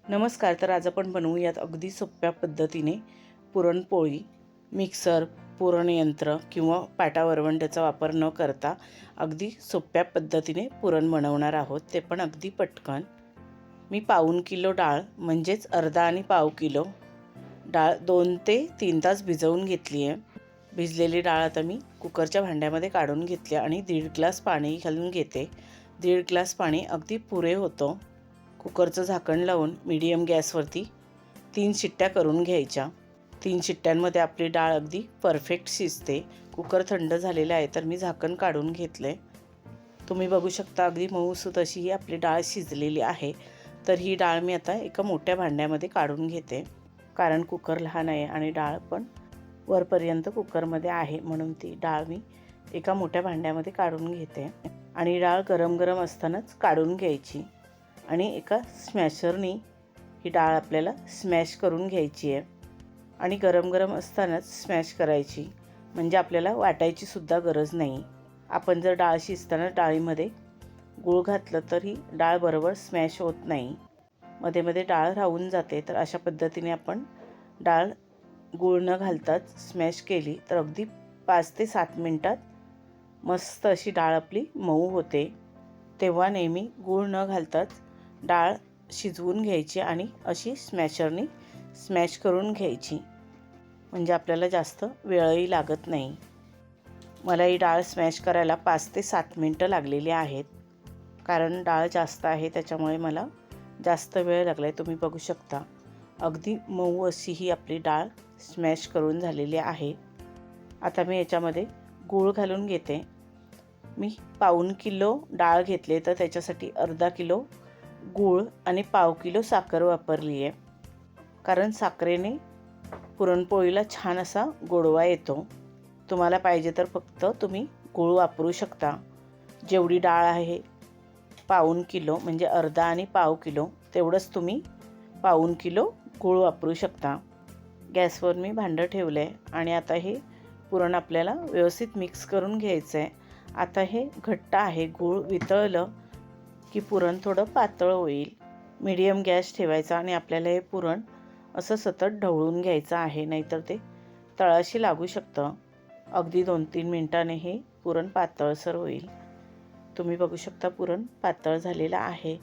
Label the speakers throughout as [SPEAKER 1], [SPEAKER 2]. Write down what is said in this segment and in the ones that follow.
[SPEAKER 1] नमस्कार. तर आज आपण बनवूयात अगदी सोप्या पद्धतीने पुरणपोळी. मिक्सर, पुरणयंत्र किंवा पाटा वरवंट्याचा वापर न करता अगदी सोप्या पद्धतीने पुरण बनवणार आहोत, ते पण अगदी पटकन. मी पाऊण किलो डाळ म्हणजेच अर्धा आणि पाव किलो डाळ 2 ते 3 तास भिजवून घेतली आहे. भिजलेली डाळ आता मी कुकरच्या भांड्यामध्ये काढून घेतली आणि 1.5 ग्लास पाणी घालून घेते. 1.5 ग्लास पाणी अगदी पुरे होतं. कुकरचं झाकण लावून मीडियम गॅसवरती 3 शिट्ट्या करून घ्यायच्या. 3 शिट्ट्यांमध्ये आपली डाळ अगदी परफेक्ट शिजते. कुकर थंड झालेला आहे, तर मी झाकण काढून घेतले. तुम्ही बघू शकता अगदी मऊसूत अशी ही आपली डाळ शिजलेली आहे. तर ही डाळ मी आता एका मोठ्या भांड्यामध्ये काढून घेते, कारण कुकर लहान आहे आणि डाळ पण वरपर्यंत कुकरमध्ये आहे, म्हणून ती डाळ मी एका मोठ्या भांड्यामध्ये काढून घेते. आणि डाळ गरम गरम असतानाच काढून घ्यायची आणि एका स्मॅशरनी ही डाळ आपल्याला स्मॅश करून घ्यायची आहे. आणि गरम गरम असतानाच स्मॅश करायची, म्हणजे आपल्याला वाटायची सुद्धा गरज नाही. आपण जर डाळ शिजताना डाळीमध्ये गूळ घातलं तर ही डाळ बरोबर स्मॅश होत नाही, मध्ये मध्ये डाळ राहून जाते. तर अशा पद्धतीने आपण डाळ गूळ न घालताच स्मॅश केली तर अगदी 5 ते 7 मिनटात मस्त अशी डाळ आपली मऊ होते. तेव्हा नेहमी गूळ न घालताच डाळ शिजवून घ्यायची आणि अशी स्मॅशरनी स्मॅश करून घ्यायची, म्हणजे आपल्याला जास्त वेळही लागत नाही. मला ही डाळ स्मॅश करायला 5 ते 7 मिनटं लागलेली आहेत, कारण डाळ जास्त आहे त्याच्यामुळे मला जास्त वेळ लागला आहे. तुम्ही बघू शकता अगदी मऊ अशी ही आपली डाळ स्मॅश करून झालेली आहे. आता मी याच्यामध्ये गूळ घालून घेते. मी पाऊण किलो डाळ घेतले, तर त्याच्यासाठी अर्धा किलो गूळ आणि पाव किलो साखर वापरली आहे, कारण साखरेने पुरणपोळीला छान असा गोडवा येतो. तुम्हाला पाहिजे तर फक्त तुम्ही गूळ वापरू शकता. जेवढी डाळ आहे पाऊण किलो म्हणजे अर्धा आणि पाव किलो, तेवढंच तुम्ही पाऊण किलो गूळ वापरू शकता. गॅसवर मी भांडं ठेवलं आहे आणि आता हे पुरण आपल्याला व्यवस्थित मिक्स करून घ्यायचं आहे. आता हे घट्ट आहे, गूळ वितळलं की पुरण थोडं पातळ होईल. मीडियम गॅस ठेवायचा आणि आपल्याला हे पुरण असं सतत ढवळून घ्यायचं आहे, नाहीतर ते तळाशी लागू शकतं. अगदी 2-3 मिनटाने हे पुरण पातळसर होईल. तुम्ही बघू शकता पुरण पातळ झालेलं आहे.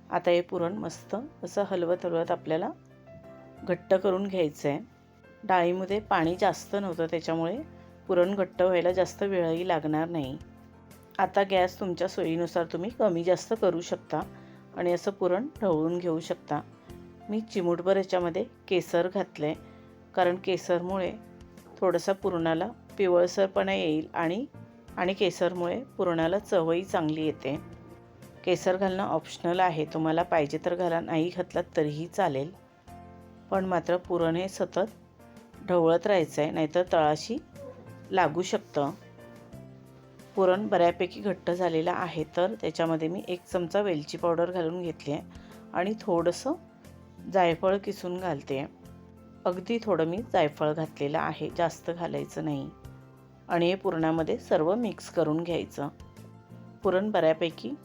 [SPEAKER 1] आता हे पुरण मस्त असं हलवत हलवत आपल्याला घट्ट करून घ्यायचं आहे. डाळीमध्ये पाणी जास्त नव्हतं, त्याच्यामुळे पुरण घट्ट व्हायला जास्त वेळही लागणार नाही. आता गॅस तुमच्या सोयीनुसार तुम्ही कमी जास्त करू शकता आणि असं पुरण ढवळून घेऊ शकता. मी चिमूटभर याच्यामध्ये केसर घातले, कारण केसरमुळे थोडासा पुरणाला पिवळसरपणा येईल आणि केसरमुळे पुरणाला चवही चांगली येते. केसर घालणं ऑप्शनल आहे, तुम्हाला पाहिजे तर घाला, नाही घातलात तरीही चालेल. पण मात्र पुरण हे सतत ढवळत राहायचं आहे, नाहीतर तळाशी लागू शकतं. पुरण बऱ्यापैकी घट्ट झालेलं आहे, तर त्याच्यामध्ये मी 1 चमचा वेलची पावडर घालून घेतली आहे आणि थोडंसं जायफळ किसून घालते आहे. अगदी थोडं मी जायफळ घातलेलं आहे, जास्त घालायचं नाही. आणि हे पुरणामध्ये सर्व मिक्स करून घ्यायचं. पुरण बऱ्यापैकी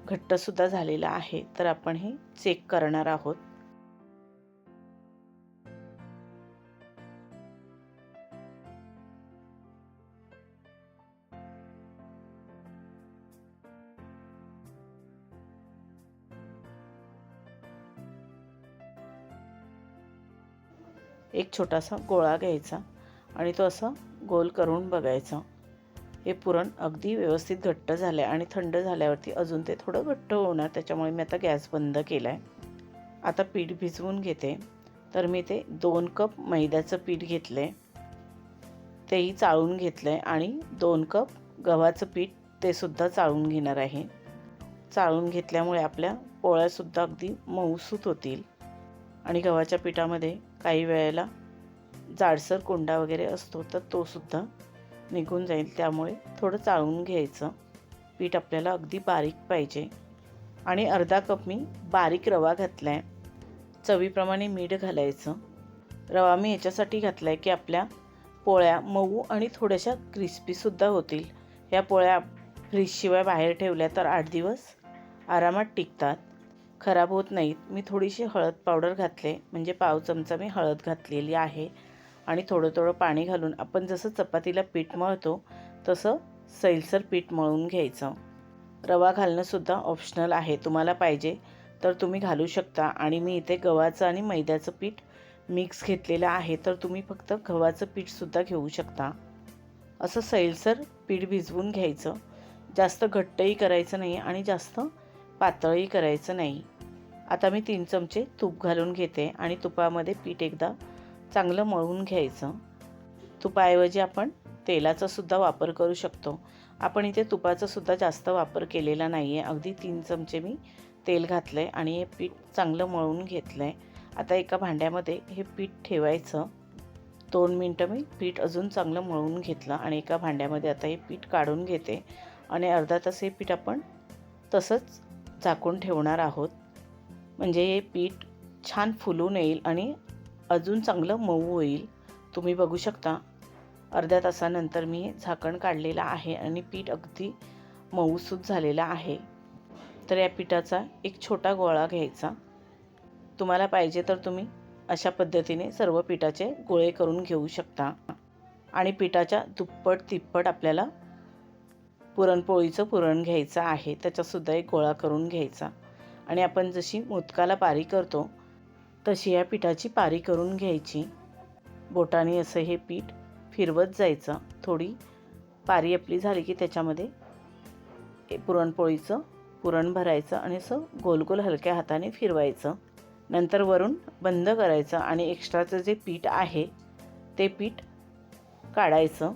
[SPEAKER 1] घट्टसुद्धा झालेलं आहे, तर आपण हे चेक करणार आहोत. एक छोटासा गोळा घ्यायचा आणि तो असा गोल करून बघायचा. हे पुरण अगदी व्यवस्थित घट्ट झालं आहे आणि थंड झाल्यावरती अजून ते थोडं घट्ट होणार, त्याच्यामुळे मी आता गॅस बंद केला आहे. आता पीठ भिजवून घेते. तर मी ते 2 कप मैद्याचं पीठ घेतलं आहे, तेही चाळून घेतलं आहे आणि 2 कप गव्हाचं पीठ ते सुद्धा चाळून घेणार आहे. चाळून घेतल्यामुळे आपल्या पोळ्यासुद्धा अगदी मऊसूत होतील. आणि गव्हाच्या पिठामध्ये काही वेळेला जाडसर कोंडा वगैरे असतो, तर तो सुद्धा निघून जाईल, त्यामुळे थोडं चाळून घ्यायचं. पीठ आपल्याला अगदी बारीक पाहिजे. आणि अर्धा कप मी बारीक रवा घातला आहे. चवीप्रमाणे मीठ घालायचं. रवा मी याच्यासाठी घातला आहे की आपल्या पोळ्या मऊ आणि थोड्याशा क्रिस्पीसुद्धा होतील. ह्या पोळ्या फ्रीजशिवाय बाहेर ठेवल्या तर 8 दिवस आरामात टिकतात. खराब होत नाहीत. मी थोडीशी हळद पावडर घातले, म्हणजे पाव चमचा मी हळद घातलेली आहे. आणि थोडं थोडं पाणी घालून आपण जसं चपातीला पीठ मळतो तसं सैलसर पीठ मळून घ्यायचं. रवा घालणंसुद्धा ऑप्शनल आहे, तुम्हाला पाहिजे तर तुम्ही घालू शकता. आणि मी इथे गव्हाचं आणि मैद्याचं पीठ मिक्स घेतलेलं आहे, तर तुम्ही फक्त गव्हाचं पीठसुद्धा घेऊ शकता. असं सैलसर पीठ भिजवून घ्यायचं. जास्त घट्टही करायचं नाही आणि जास्त पातळही करायचं नाही. आता मी 3 चमचे तूप घालून घेते आणि तुपामध्ये पीठ एकदा चांगलं मळून घ्यायचं. तुपाऐवजी आपण तेलाचा सुद्धा वापर करू शकतो. आपण इथे तुपाचा सुद्धा जास्त वापर केलेला नाही आहे. अगदी 3 चमचे मी तेल घातलं आहे आणि हे पीठ चांगलं मळून घेतलं आहे. आता एका भांड्यामध्ये हे पीठ ठेवायचं. 2 मिनटं मी पीठ अजून चांगलं मळून घेतलं आणि एका भांड्यामध्ये आता हे पीठ काढून घेते आणि अर्धा तास हे पीठ आपण तसंच झाकून ठेवणार आहोत. म्हणजे हे पीठ छान फुलून येईल आणि अजून चांगलं मऊ होईल. तुम्ही बघू शकता अर्ध्या तासानंतर मी झाकण काढलेलं आहे आणि पीठ अगदी मऊसूत झालेलं आहे. तर या पिठाचा एक छोटा गोळा घ्यायचा. तुम्हाला पाहिजे तर तुम्ही अशा पद्धतीने सर्व पिठाचे गोळे करून घेऊ शकता. आणि पिठाच्या दुप्पट तिप्पट आपल्याला पुरणपोळीचं पुरण घ्यायचं आहे, त्याचासुद्धा एक गोळा करून घ्यायचा. आणि आपण जशी मोदकाला पारी करतो तशी या पिठाची पारी करून घ्यायची. बोटाने असं हे पीठ फिरवत जायचं. थोडी पारी आपली झाली की त्याच्यामध्ये पुरणपोळीचं पुरण भरायचं आणि असं गोल गोल हलक्या हाताने फिरवायचं. नंतर वरून बंद करायचं आणि एक्स्ट्राचं जे पीठ आहे ते पीठ काढायचं.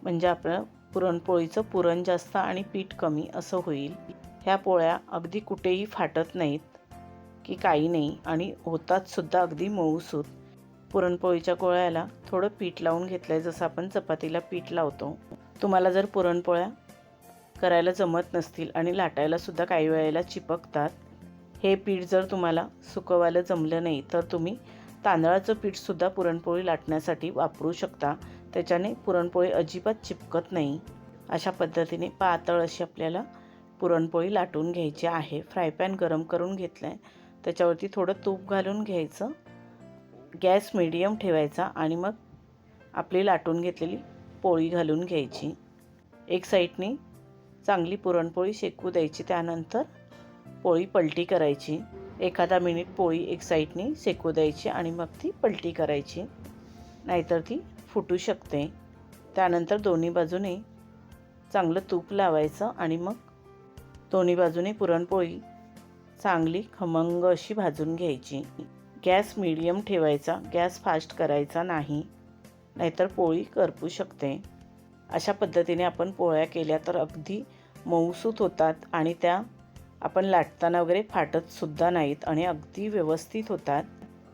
[SPEAKER 1] म्हणजे आपलं पुरणपोळीचं पुरण जास्त आणि पीठ कमी असं होईल. ह्या पोळ्या अगदी कुठेही फाटत नाहीत की काही नाही आणि होतात सुद्धा अगदी मऊसूत. पुरणपोळीच्या गोळ्याला थोडं पीठ लावून घेतलं आहे, जसं आपण चपातीला पीठ लावतो. तुम्हाला जर पुरणपोळ्या करायला जमत नसतील आणि लाटायलासुद्धा काही वेळेला चिपकतात, हे पीठ जर तुम्हाला सुकवायला जमलं नाही तर तुम्ही तांदळाचं पीठसुद्धा पुरणपोळी लाटण्यासाठी वापरू शकता. त्याच्याने पुरणपोळी अजिबात चिपकत नाही. अशा पद्धतीने पातळ अशी आपल्याला पुरणपोळी लाटून घ्यायची आहे. फ्राय पॅन गरम करून घेतलं आहे, त्याच्यावरती थोडं तूप घालून घ्यायचं. गॅस मीडियम ठेवायचा आणि मग आपली लाटून घेतलेली पोळी घालून घ्यायची. एक साईडनी चांगली पुरणपोळी शेकू द्यायची. त्यानंतर पोळी पलटी करायची. एखादा मिनिट पोळी एक साईडनी शेकू द्यायची आणि मग ती पलटी करायची, नाहीतर ती फुटू शकते. त्यानंतर दोन्ही बाजूने चांगलं तूप लावायचं आणि मग दोन्ही बाजूने पुरणपोळी चांगली खमंग अशी भाजून घ्यायची. गॅस मीडियम ठेवायचा, गॅस फास्ट करायचा नाही, नाहीतर पोळी करपू शकते. अशा पद्धतीने आपण पोळ्या केल्या तर अगदी मऊसूत होतात आणि त्या आपण लाटताना वगैरे फाटतसुद्धा नाहीत आणि अगदी व्यवस्थित होतात.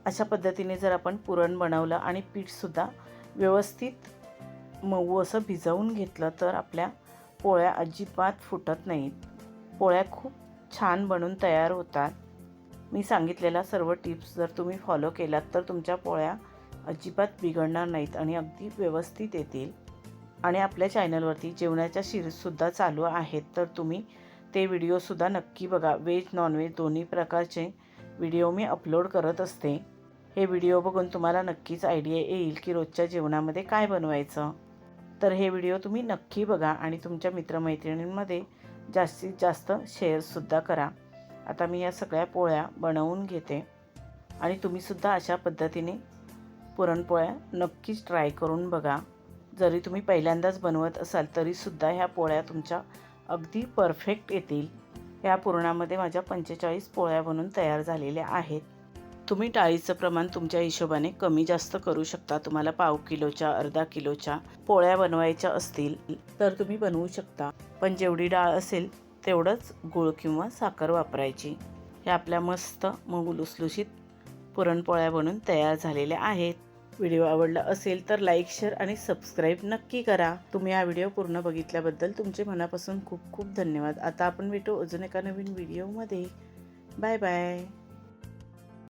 [SPEAKER 1] अशा पद्धतीने जर आपण पुरण बनवलं आणि पीठसुद्धा व्यवस्थित मऊ असं भिजवून घेतलं तर आपल्या पोळ्या अजिबात फुटत नाहीत. पोळ्या खूप छान बनून तयार होतात. मी सांगितलेल्या सर्व टिप्स जर तुम्ही फॉलो केलात तर तुमच्या पोळ्या अजिबात बिघडणार नाहीत आणि अगदी व्यवस्थित येतील. आणि आपल्या चॅनलवरती जेवणाच्या सिरीजसुद्धा चालू आहेत, तर तुम्ही ते व्हिडिओसुद्धा नक्की बघा. व्हेज नॉनव्हेज दोन्ही प्रकारचे व्हिडिओ मी अपलोड करत असते. हे व्हिडिओ बघून तुम्हाला नक्कीच आयडिया येईल की रोजच्या जेवणामध्ये काय बनवायचं. तर हे व्हिडिओ तुम्ही नक्की बघा आणि तुमच्या मित्रमैत्रिणींमध्ये जास्तीत जास्त शेअरसुद्धा करा. आता मी या सगळ्या पोळ्या बनवून घेते आणि तुम्हीसुद्धा अशा पद्धतीने पुरणपोळ्या नक्कीच ट्राय करून बघा. जरी तुम्ही पहिल्यांदाच बनवत असाल तरीसुद्धा ह्या पोळ्या तुमच्या अगदी परफेक्ट येतील. ह्या पुरणामध्ये माझ्या 45 पोळ्या बनून तयार झालेल्या आहेत. तुम्ही डाळीचं प्रमाण तुमच्या हिशोबाने कमी जास्त करू शकता. तुम्हाला पाव किलोच्या, अर्धा किलोच्या पोळ्या बनवायच्या असतील तर तुम्ही बनवू शकता. पण जेवढी डाळ असेल तेवढंच गूळ किंवा साखर वापरायची. ह्या आपल्या मस्त मऊ लुसलुशीत पुरणपोळ्या बनून तयार झालेल्या आहेत. व्हिडिओ आवडला असेल तर लाईक, शेअर आणि सबस्क्राईब नक्की करा. तुम्ही हा व्हिडिओ पूर्ण बघितल्याबद्दल तुमचे मनापासून खूप खूप धन्यवाद. आता आपण भेटू अजून एका नवीन व्हिडिओमध्ये. Bye bye.